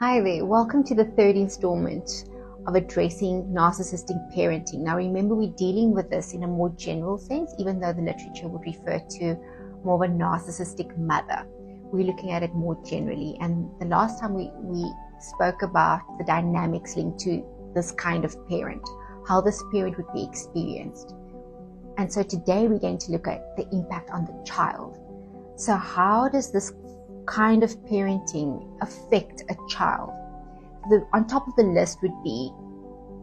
Hi there, welcome to the third installment of addressing narcissistic parenting. Now remember, we're dealing with this in a more general sense, even though the literature would refer to more of a narcissistic mother. We're looking at it more generally, and the last time we spoke about the dynamics linked to this kind of parent, how this parent would be experienced. And so today we're going to look at the impact on the child. So how does this kind of parenting affect a child? On top of the list would be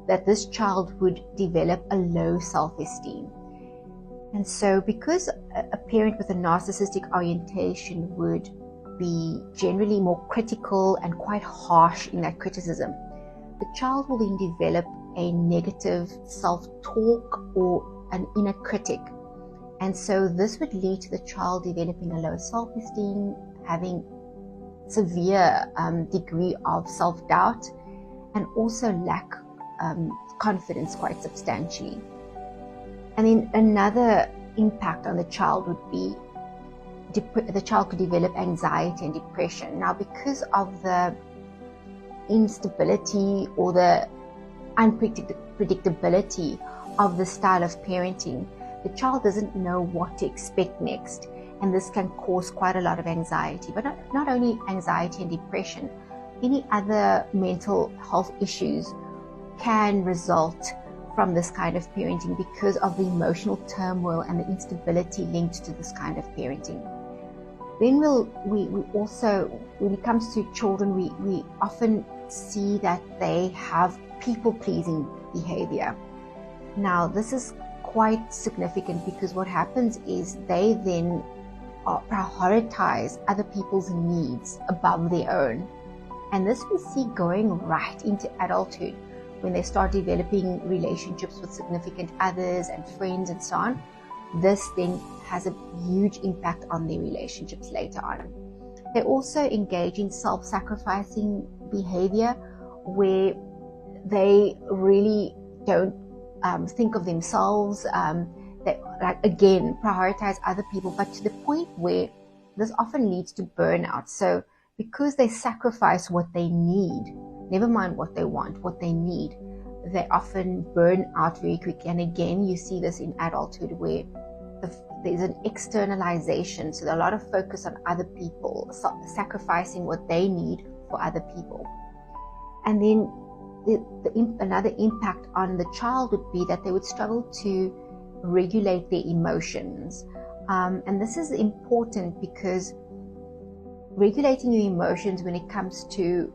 that this child would develop a low self-esteem. And so because a parent with a narcissistic orientation would be generally more critical and quite harsh in that criticism, the child will then develop a negative self-talk or an inner critic. And so this would lead to the child developing a low self-esteem, having severe degree of self-doubt, and also lack confidence quite substantially. And then another impact on the child would be the child could develop anxiety and depression. Now, because of the instability or the unpredictability of the style of parenting, the child doesn't know what to expect next, and this can cause quite a lot of anxiety. But not only anxiety and depression, any other mental health issues can result from this kind of parenting because of the emotional turmoil and the instability linked to this kind of parenting. Then we also, when it comes to children, we often see that they have people-pleasing behavior. Now, this is quite significant because what happens is they then prioritize other people's needs above their own. And this we see going right into adulthood when they start developing relationships with significant others and friends and so on. This then has a huge impact on their relationships later on. They also engage in self-sacrificing behavior where they really don't think of themselves. They, again, prioritize other people, but to the point where this often leads to burnout. So because they sacrifice what they need, never mind what they want, what they need, they often burn out very quickly. And again, you see this in adulthood where there's an externalization. So there's a lot of focus on other people, sacrificing what they need for other people. And then another impact on the child would be that they would struggle to regulate their emotions. And this is important because regulating your emotions when it comes to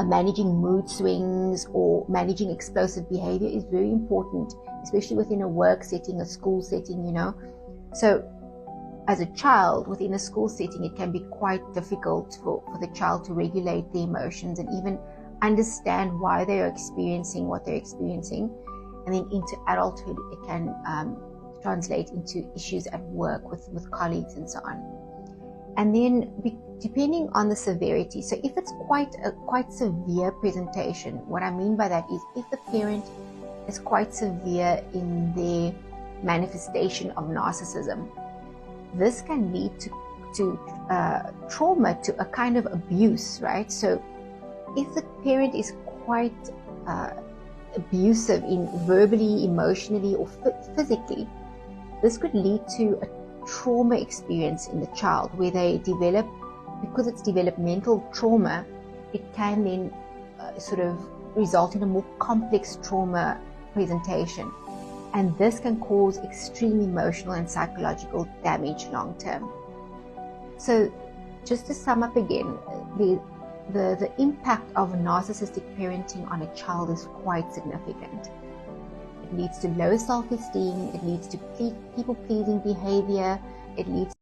managing mood swings or managing explosive behavior is very important, especially within a work setting, a school setting, you know. So as a child within a school setting, it can be quite difficult for the child to regulate their emotions and even understand why they are experiencing what they're experiencing. And then into adulthood, it can translate into issues at work with colleagues and so on. And then depending on the severity, so if it's quite severe presentation, what I mean by that is if the parent is quite severe in their manifestation of narcissism, this can lead to trauma, to a kind of abuse, right? So if the parent is quite abusive in verbally, emotionally, or physically, this could lead to a trauma experience in the child where they develop, because it's developmental trauma, it can then sort of result in a more complex trauma presentation. And this can cause extreme emotional and psychological damage long term. So just to sum up again, the impact of narcissistic parenting on a child is quite significant. It leads to low self-esteem, it leads to people-pleasing behavior, it leads